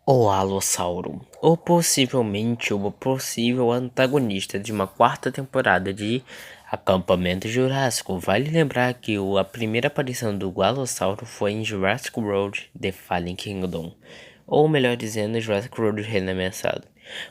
O Alossauro, ou possivelmente o possível antagonista de uma quarta temporada de Acampamento Jurássico. Vale lembrar que a primeira aparição do Alossauro foi em Jurassic World The Fallen Kingdom, ou melhor dizendo, Jurassic World Reino Ameaçado.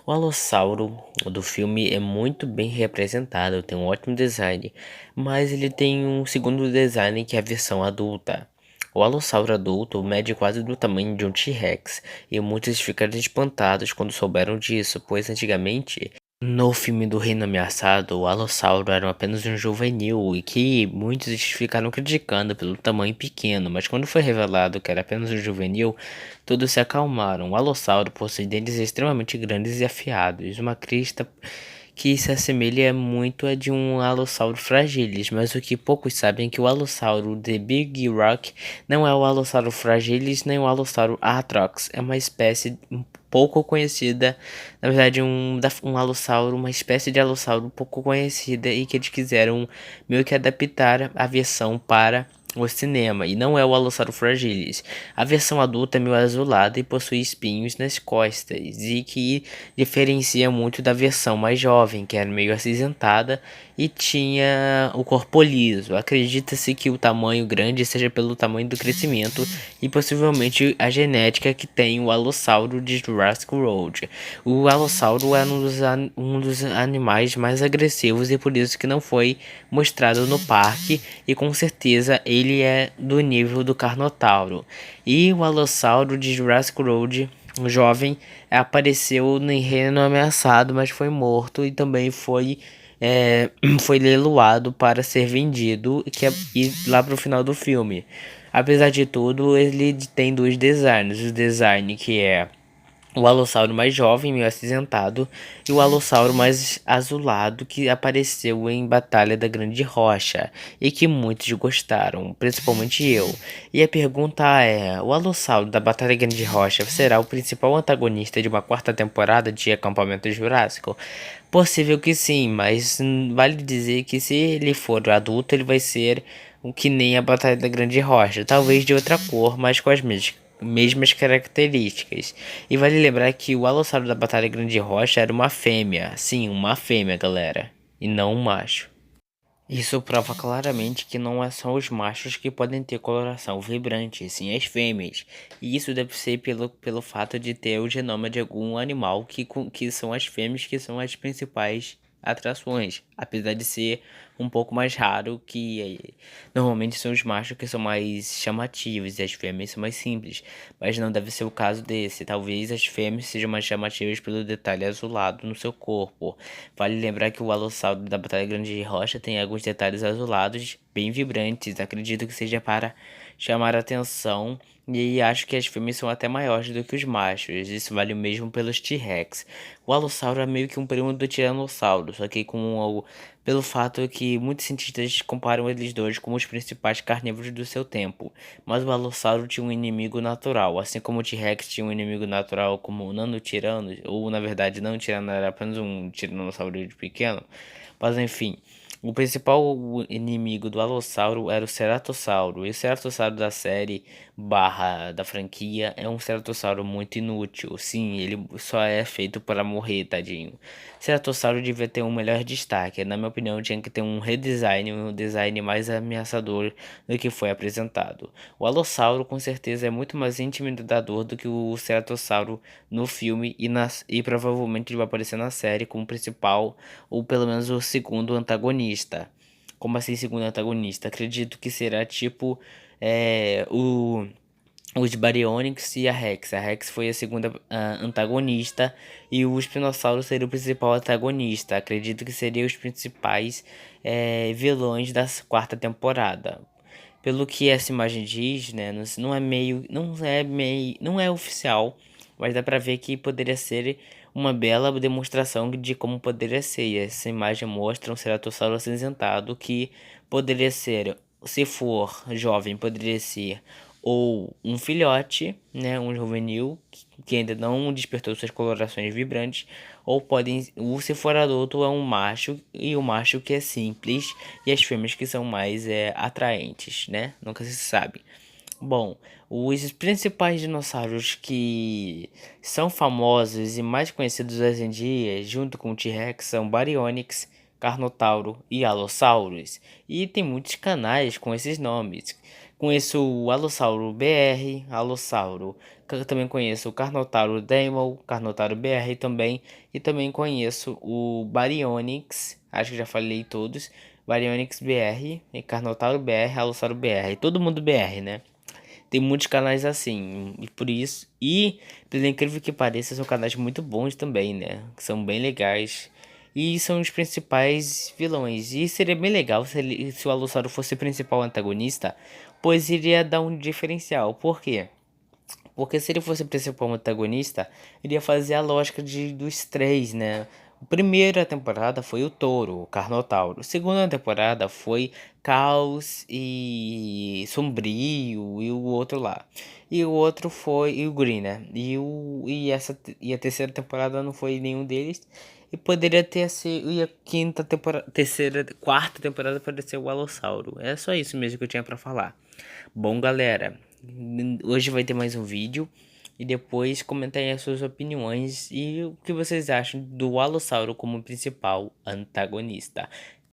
O Alossauro do filme é muito bem representado, tem um ótimo design, mas ele tem um segundo design que é a versão adulta. O alossauro adulto mede quase do tamanho de um T-Rex, e muitos ficaram espantados quando souberam disso, pois antigamente, no filme do Reino Ameaçado, o alossauro era apenas um juvenil e que muitos ficaram criticando pelo tamanho pequeno, mas quando foi revelado que era apenas um juvenil, todos se acalmaram. O alossauro possui dentes extremamente grandes e afiados, uma crista que se assemelha muito a de um alossauro fragilis, mas o que poucos sabem é que o alossauro de Big Rock não é o alossauro fragilis nem o alossauro atrox, é uma espécie pouco conhecida, na verdade um alossauro, uma espécie de alossauro pouco conhecida e que eles quiseram meio que adaptar a versão para o cinema, e não é o Alossauro fragilis. A versão adulta é meio azulada e possui espinhos nas costas, e que diferencia muito da versão mais jovem, que era meio acinzentada e tinha o corpo liso. Acredita-se que o tamanho grande seja pelo tamanho do crescimento e possivelmente a genética que tem o Alossauro de Jurassic World. O Alossauro é um dos animais mais agressivos e por isso que não foi mostrado no parque, e com certeza ele é do nível do Carnotauro. E o Alossauro de Jurassic World, o jovem, apareceu no Reino Ameaçado, mas foi morto e também foi leiloado para ser vendido e lá pro final do filme. Apesar de tudo, ele tem dois designs. O design que é o alossauro mais jovem, meio acinzentado, e o alossauro mais azulado que apareceu em Batalha da Grande Rocha e que muitos gostaram, principalmente eu. E a pergunta é: o alossauro da Batalha da Grande Rocha será o principal antagonista de uma quarta temporada de Acampamento Jurássico? Possível que sim, mas vale dizer que se ele for adulto, ele vai ser o que nem a Batalha da Grande Rocha, talvez de outra cor, mas com as mesmas características. E vale lembrar que o alossauro da Batalha Grande Rocha era uma fêmea, sim, uma fêmea, galera, e não um macho. Isso prova claramente que não é só os machos que podem ter coloração vibrante, sim as fêmeas. E isso deve ser pelo fato de ter o genoma de algum animal que são as fêmeas que são as principais atrações. Apesar de ser um pouco mais raro normalmente são os machos que são mais chamativos e as fêmeas são mais simples. Mas não deve ser o caso desse. Talvez as fêmeas sejam mais chamativas pelo detalhe azulado no seu corpo. Vale lembrar que o alossauro da Batalha Grande de Rocha tem alguns detalhes azulados bem vibrantes. Acredito que seja para chamar a atenção. E acho que as fêmeas são até maiores do que os machos. Isso vale o mesmo pelos T-Rex. O alossauro é meio que um primo do tiranossauro, só que pelo fato que muitos cientistas comparam eles dois como os principais carnívoros do seu tempo. Mas o alossauro tinha um inimigo natural, assim como o T-Rex tinha um inimigo natural como o Nanotirano, ou na verdade não tirano era apenas um tiranossauro pequeno. Mas enfim, o principal inimigo do Alossauro era o Ceratossauro. E o Ceratossauro da série barra da franquia é um Ceratossauro muito inútil. Sim, ele só é feito para morrer, tadinho. Ceratossauro devia ter um melhor destaque. Na minha opinião, tinha que ter um redesign, um design mais ameaçador do que foi apresentado. O Alossauro com certeza é muito mais intimidador do que o Ceratossauro no filme e provavelmente ele vai aparecer na série como principal ou pelo menos o segundo antagonista. Como assim, segundo antagonista? Acredito que será tipo os Baryonyx e a Rex. A Rex foi a segunda antagonista e o Espinossauro seria o principal antagonista. Acredito que seriam os principais vilões da quarta temporada. Pelo que essa imagem diz, né, não é oficial, mas dá pra ver que poderia ser uma bela demonstração de como poderia ser. E essa imagem mostra um ceratossauro acinzentado que poderia ser, se for jovem, poderia ser ou um filhote, né, um juvenil que ainda não despertou suas colorações vibrantes, ou se for adulto é um macho e o macho que é simples e as fêmeas que são mais atraentes, né? Nunca se sabe. Bom, os principais dinossauros que são famosos e mais conhecidos hoje em dia, junto com o T-Rex, são Baryonyx, Carnotauro e Allosaurus. E tem muitos canais com esses nomes. Conheço o Allosauro BR, Allosauro. Eu também conheço o Carnotauro Demo, Carnotauro BR também. E também conheço o Baryonyx, acho que já falei todos. Baryonyx BR, e Carnotauro BR, Allosauro BR. Todo mundo BR, né? Tem muitos canais assim, e por isso, e pelo incrível que pareça, são canais muito bons também, né? Que são bem legais. E são os principais vilões. E seria bem legal se o Allosauro fosse o principal antagonista, pois iria dar um diferencial. Por quê? Porque se ele fosse o principal antagonista, iria fazer a lógica dos três, né? A primeira temporada foi o Touro, o Carnotauro. A segunda temporada foi Caos e Sombrio e o outro lá. E o outro foi e o Green, né? E a terceira temporada não foi nenhum deles. E poderia ter sido e a quinta temporada, terceira, quarta temporada poderia ser o Alossauro. É só isso mesmo que eu tinha pra falar. Bom, galera, hoje vai ter mais um vídeo e depois comentem as suas opiniões e o que vocês acham do Alossauro como principal antagonista.